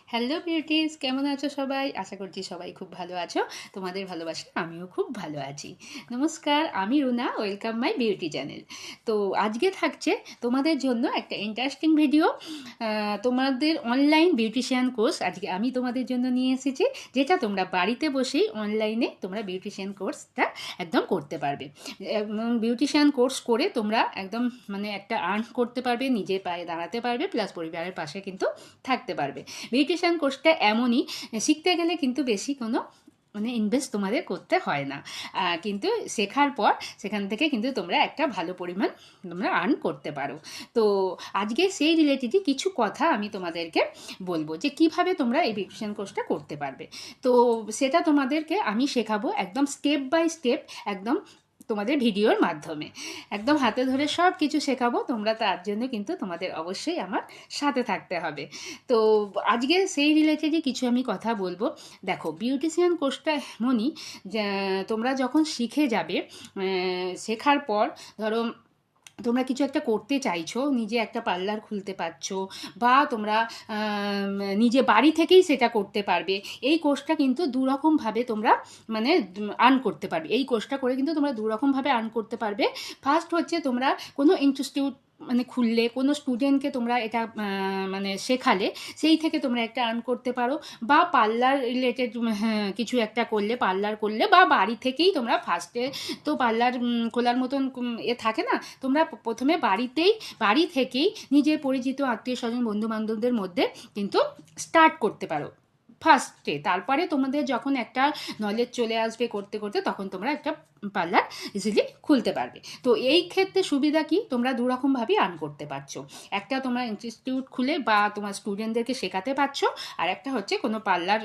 Hello beauties, কেমন আছো সবাই? আশা করছি সবাই খুব ভালো আছো। তোমাদের ভালোবাসা আমিও খুব ভালো আছি। নমস্কার, আমি Runa, welcome my beauty channel. তো আজকে থাকছে তোমাদের জন্য একটা ইন্টারেস্টিং ভিডিও। তোমাদের অনলাইন বিউটিশিয়ান কোর্স আজকে আমি তোমাদের জন্য নিয়ে এসেছি, যেটা তোমরা বাড়িতে বসেই অনলাইনে তোমরা বিউটিশিয়ান কোর্সটা একদম করতে পারবে। এবং বিউটিশিয়ান কোর্স করে তোমরা একদম মানে একটা আর্ন করতে পারবে, নিজের পায়ে দাঁড়াতে পারবে, প্লাস পরিবারের পাশে কিন্তু থাকতে পারবে। বিউটিশিয়ান কোর্সটা এমনই, শিখতে গেলে কিন্তু বেশি কোনো মানে ইনভেস্ট তোমাদের করতে হয় না, কিন্তু শেখার পর সেখান থেকে কিন্তু তোমরা একটা ভালো পরিমাণ তোমরা আর্ন করতে পারো। তো আজকে সেই রিলেটেডই কিছু কথা আমি তোমাদেরকে বলবো যে কিভাবে তোমরা এই বিউটিশিয়ান কোর্সটা করতে পারবে। তো সেটা তোমাদেরকে আমি শেখাবো একদম স্টেপ বাই স্টেপ, একদম তোমাদের ভিডিওর মাধ্যমে একদম হাতে ধরে সব কিছু শেখাবো। তোমরা তার জন্য কিন্তু তোমাদের অবশ্যই আমার সাথে থাকতে হবে। তো আজকে সেই রিলেটেডই কিছু আমি কথা বলবো। দেখো, বিউটিশিয়ান কোর্সটা এমনই যে তোমরা যখন শিখে যাবে, শেখার পর ধরো তোমরা কিছু একটা করতে চাইছো, নিজে একটা পার্লার খুলতে পারছো, বা তোমরা নিজে বাড়ি থেকেই সেটা করতে পারবে। এই কোর্সটা কিন্তু দুরকমভাবে তোমরা মানে আর্ন করতে পারবে। এই কোর্সটা করে কিন্তু তোমরা দুরকমভাবে আর্ন করতে পারবে। ফার্স্ট হচ্ছে, তোমরা কোনো ইনস্টিটিউট মানে খুললে, কোনো স্টুডেন্টকে তোমরা এটা মানে শেখালে, সেই থেকে তোমরা একটা আর্ন করতে পারো। বা পার্লার রিলেটেড কিছু একটা করলে, পার্লার করলে, বা বাড়ি থেকেই তোমরা ফার্স্টে তো পার্লার খোলার মতন থাকে না, তোমরা প্রথমে বাড়ি থেকেই নিজের পরিচিত আত্মীয় স্বজন বন্ধু বান্ধবদের মধ্যে কিন্তু স্টার্ট করতে পারো ফার্স্টে। তারপরে তোমাদের যখন একটা নলেজ চলে আসবে করতে করতে, তখন তোমরা একটা পার্লার ইজিলি খুলতে পারবে। তো এই ক্ষেত্রে সুবিধা কি, তোমরা দুরকমভাবেই আর্ন করতে পারছো। একটা তোমরা ইনস্টিটিউট খুলে বা তোমার স্টুডেন্টদেরকে শেখাতে পারছো, আর একটা হচ্ছে কোনো পার্লার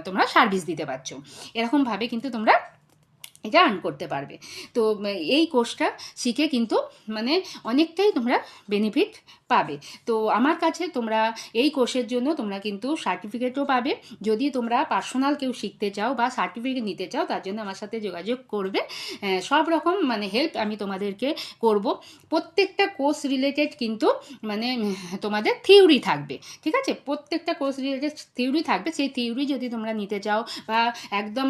তোমরা সার্ভিস দিতে পারছো। এরকমভাবে কিন্তু তোমরা এটা আর্ন করতে পারবে। তো এই কোর্সটা শিখে কিন্তু মানে অনেকটাই তোমরা বেনিফিট পাবে। তো আমার কাছে তোমরা এই কোর্সের জন্য তোমরা কিন্তু সার্টিফিকেটও পাবে। যদি তোমরা পার্সোনাল কেউ শিখতে চাও বা সার্টিফিকেট নিতে চাও, তার জন্য আমার সাথে যোগাযোগ করবে। সব রকম মানে হেল্প আমি তোমাদেরকে করব। প্রত্যেকটা কোর্স রিলেটেড কিন্তু মানে তোমাদের থিওরি থাকবে, ঠিক আছে? প্রত্যেকটা কোর্স রিলেটেড থিওরি থাকবে। সেই থিওরি যদি তোমরা নিতে চাও বা একদম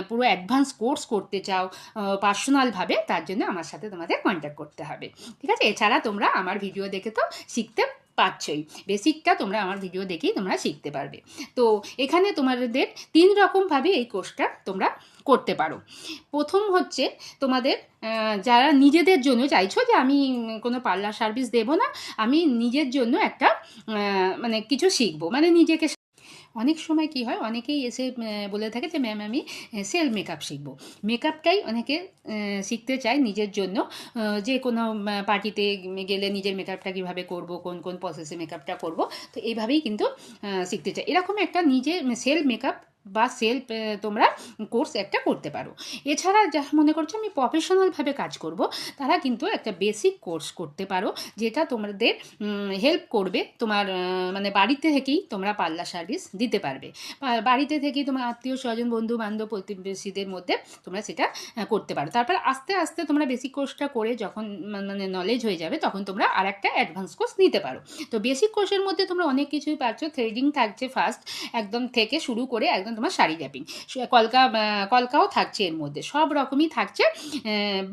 পুরো অ্যাডভান্স কোর্স করতে চাও পার্সোনালভাবে, তার জন্য আমার সাথে তোমাদের কন্ট্যাক্ট করতে হবে, ঠিক আছে? এছাড়া তোমরা আমার ভিডিও দেখে তো শিখতে পারছই। বেসিকটা তোমরা আমার ভিডিও দেখেই তোমরা শিখতে পারবে। তো এখানে তোমাদের 3 রকমভাবে এই কোর্সটা তোমরা করতে পারো। প্রথম হচ্ছে, তোমাদের যারা নিজেদের জন্য চাইছো যে আমি কোনো পার্লার সার্ভিস দেবো না, আমি নিজের জন্য একটা মানে কিছু শিখবো, মানে নিজেকে। অনেক সময় কি হয়, অনেকেই এসে বলে থাকে যে ম্যাম আমি সেলফ মেকআপ শিখবো। মেকআপটাই অনেকে শিখতে চায় নিজের জন্য, যে কোনো পার্টিতে গেলে নিজের মেকআপটা কীভাবে করব, কোন কোন প্রসেসে মেকআপটা করব। তো এইভাবেই কিন্তু শিখতে চায়। এরকম একটা নিজে সেলফ মেকআপ বা সেলফ তোমরা কোর্স একটা করতে পারো। এছাড়া যা মনে করছো আমি প্রফেশনালভাবে কাজ করব, তারা কিন্তু একটা বেসিক কোর্স করতে পারো, যেটা তোমাদের হেল্প করবে তোমার মানে বাড়িতে থেকেই তোমরা পার্লার সার্ভিস দিতে পারবে। বাড়িতে থেকেই তোমার আত্মীয় স্বজন বন্ধু বান্ধব প্রতিবেশীদের মধ্যে তোমরা সেটা করতে পারো। তারপর আস্তে আস্তে তোমরা বেসিক কোর্সটা করে যখন মানে নলেজ হয়ে যাবে, তখন তোমরা আর একটা অ্যাডভান্স কোর্স নিতে পারো। তো বেসিক কোর্সের মধ্যে তোমরা অনেক কিছুই পাচ্ছ। থ্রেডিং থাকছে ফার্স্ট একদম থেকে শুরু করে একদম তোমার শাড়ি র্যাপিং, কলকাও থাকছে, এর মধ্যে সব রকমই থাকছে।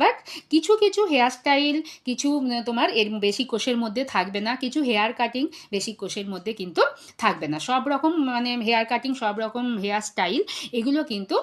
বাট কিছু কিছু হেয়ার স্টাইল, কিছু তোমার এর বেসিক কোর্সের মধ্যে থাকবে না, কিছু হেয়ার কাটিং বেসিক কোর্সের মধ্যে কিন্তু থাকবে না। সব রকম মানে হেয়ার কাটিং, সব রকম হেয়ার স্টাইল, এগুলো কিন্তু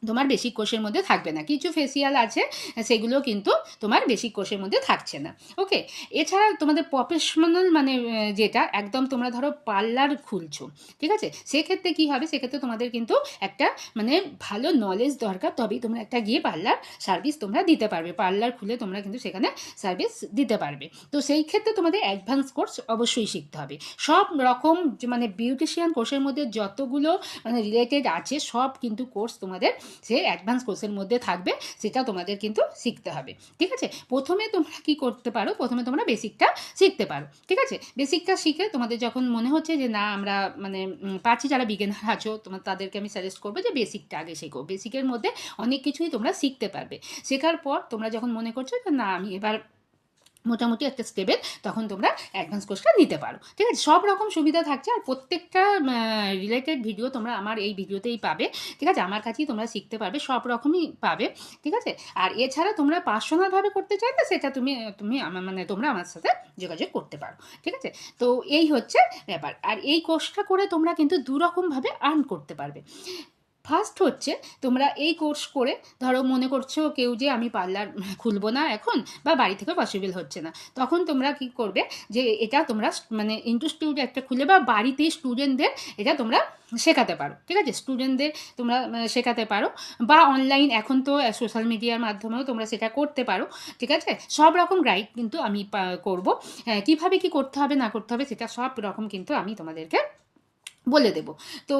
তোমার বেসিক কোর্সের মধ্যে থাকবে না। কিছু ফেসিয়াল আছে, সেগুলো কিন্তু তোমার বেসিক কোর্সের মধ্যে থাকছে না। ওকে। এছাড়া তোমাদের প্রফেশনাল মানে যেটা একদম তোমরা ধরো পার্লার খুলছো, ঠিক আছে? সেক্ষেত্রে কী হবে, সেক্ষেত্রে তোমাদের কিন্তু একটা মানে ভালো নলেজ দরকার, তবেই তোমরা একটা গিয়ে পার্লার সার্ভিস তোমরা দিতে পারবে। পার্লার খুলে তোমরা কিন্তু সেখানে সার্ভিস দিতে পারবে। তো সেই ক্ষেত্রে তোমাদের অ্যাডভান্স কোর্স অবশ্যই শিখতে হবে। সব রকম মানে বিউটিশিয়ান কোর্সের মধ্যে যতগুলো মানে রিলেটেড আছে, সব কিন্তু কোর্স তোমাদের সে অ্যাডভান্স কোর্সের মধ্যে থাকবে। সেটা তোমাদের কিন্তু শিখতে হবে, ঠিক আছে? প্রথমে তোমরা কি করতে পারো, প্রথমে তোমরা বেসিকটা শিখতে পারো, ঠিক আছে? বেসিকটা শিখে তোমাদের যখন মনে হচ্ছে যে না আমরা মানে পারছি, যারা বিগিনার আছো তোমার তাদেরকে আমি সাজেস্ট করবো যে বেসিকটা আগে শেখো। বেসিকের মধ্যে অনেক কিছুই তোমরা শিখতে পারবে। শেখার পর তোমরা যখন মনে করছো যে না আমি এবার মোটামুটি একটা স্টেবেল, তখন তোমরা অ্যাডভান্স কোর্সটা নিতে পারো। ঠিক আছে, সব রকম সুবিধা থাকছে, আর প্রত্যেকটা রিলেটেড ভিডিও তোমরা আমার এই ভিডিওতেই পাবে। ঠিক আছে, আমার কাছেই তোমরা শিখতে পারবে, সব রকমই পাবে। ঠিক আছে, আর এছাড়া তোমরা পার্সোনালভাবে করতে চাইলে সেটা তুমি তুমি আমার তোমরা আমার সাথে যোগাযোগ করতে পারো। ঠিক আছে, তো এই হচ্ছে ব্যাপার। আর এই কোর্সটা করে তোমরা কিন্তু দুরকমভাবে আর্ন করতে পারবে। ফার্স্ট হচ্ছে, তোমরা এই কোর্স করে ধরো মনে করছো কেউ যে আমি পার্লার খুলবো না এখন, বা বাড়ি থেকে পসিবল হচ্ছে না, তখন তোমরা কি করবে, যে এটা তোমরা ইনস্টিটিউট একটা খুলে বা বাড়িতে স্টুডেন্টদের এটা তোমরা শেখাতে পারো। ঠিক আছে, স্টুডেন্টদের তোমরা শেখাতে পারো, বা অনলাইন এখন তো সোশ্যাল মিডিয়ার মাধ্যমেও তোমরা সেটা করতে পারো। ঠিক আছে, সব রকম গাইড কিন্তু আমি করবো, কীভাবে কি করতে হবে না করতে হবে সেটা সব রকম কিন্তু আমি তোমাদেরকে বলে দেব। তো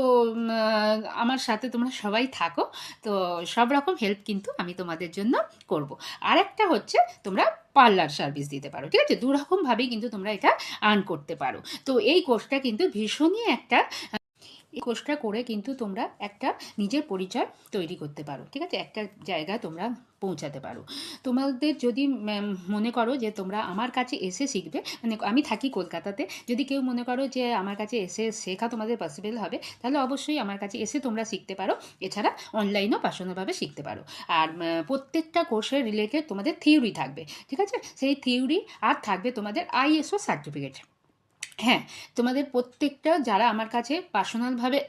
আমার সাথে তোমরা সবাই থাকো, তো সব রকম হেল্প কিন্তু আমি তোমাদের জন্য করব। আর একটা হচ্ছে, তোমরা পার্লার সার্ভিস দিতে পারো। ঠিক আছে, দুরকমভাবেই কিন্তু তোমরা এটা আর্ন করতে পারো। তো এই কোর্সটা কিন্তু ভীষণই একটা, এই কোর্সটা করে কিন্তু তোমরা একটা নিজের পরিচয় তৈরি করতে পারো। ঠিক আছে, একটা জায়গায় তোমরা পৌঁছাতে পারো। তোমাদের যদি মনে করো যে তোমরা আমার কাছে এসে শিখবে, আমি থাকি কলকাতাতে, যদি কেউ মনে করো যে আমার কাছে এসে শেখা তোমাদের পসিবল হবে, তাহলে অবশ্যই আমার কাছে এসে তোমরা শিখতে পারো। এছাড়া অনলাইনও পার্সোনালভাবে শিখতে পারো। আর প্রত্যেকটা কোর্সের রিলেটেড তোমাদের থিওরি থাকবে। ঠিক আছে, সেই থিওরি আর থাকবে তোমাদের আইএসও সার্টিফিকেট। হ্যাঁ, তোমাদের প্রত্যেকটা যারা আমার কাছে পার্সোনালভাবে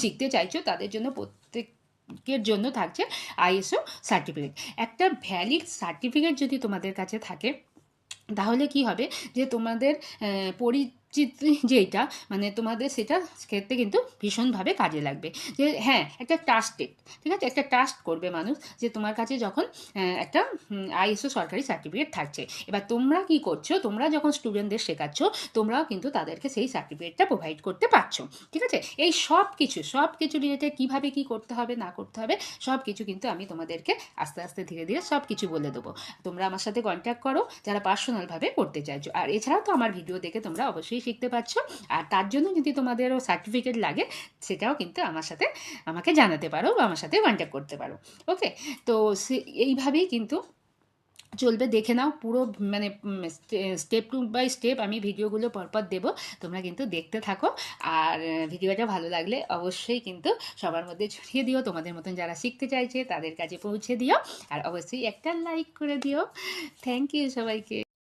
শিখতে চাইছো, তাদের জন্য প্রত্যেকের জন্য থাকছে আইএসও সার্টিফিকেট। একটা ভ্যালিড সার্টিফিকেট যদি তোমাদের কাছে থাকে, তাহলে কি হবে, যে তোমাদের পরিচিতি যেটা, তোমাদের সেটা ক্ষেত্রে কিন্তু ভীষণভাবে কাজে লাগবে। যে হ্যাঁ, একটা ট্রাস্টেড, ঠিক আছে, একটা ট্রাস্ট করবে মানুষ যে তোমার কাছে যখন একটা আইএসও সরকারি সার্টিফিকেট থাকছে। এবার তোমরা কি করছো, তোমরা যখন স্টুডেন্টদের শেখাচ্ছ, তোমরাও কিন্তু তাদেরকে সেই সার্টিফিকেটটা প্রোভাইড করতে পারছো। ঠিক আছে, এই সব কিছু রিলেটেড কীভাবে কী করতে হবে না করতে হবে, সব কিছু কিন্তু আমি তোমাদেরকে আস্তে আস্তে ধীরে ধীরে সব কিছু বলে দেবো। তোমরা আমার সাথে কন্ট্যাক্ট করো যারা পার্সোনালভাবে করতে চাইছো। আর এছাড়াও তো আমার ভিডিও দেখে তোমরা অবশ্যই শিখতে পারছো। আর তার জন্য যদি তোমাদেরও সার্টিফিকেট লাগে, সেটাও কিন্তু আমার সাথে আমাকে জানাতে পারো বা আমার সাথে কন্ট্যাক্ট করতে পারো। ওকে, তো এইভাবেই কিন্তু চলবে। দেখে নাও পুরো, স্টেপ টু বাই স্টেপ আমি ভিডিওগুলো পরপর দেবো, তোমরা কিন্তু দেখতে থাকো। আর ভিডিওটা ভালো লাগলে অবশ্যই কিন্তু সবার মধ্যে ছড়িয়ে দিও, তোমাদের মতন যারা শিখতে চাইছে তাদের কাছে পৌঁছে দিও, আর অবশ্যই একটা লাইক করে দিও। থ্যাংক ইউ সবাইকে।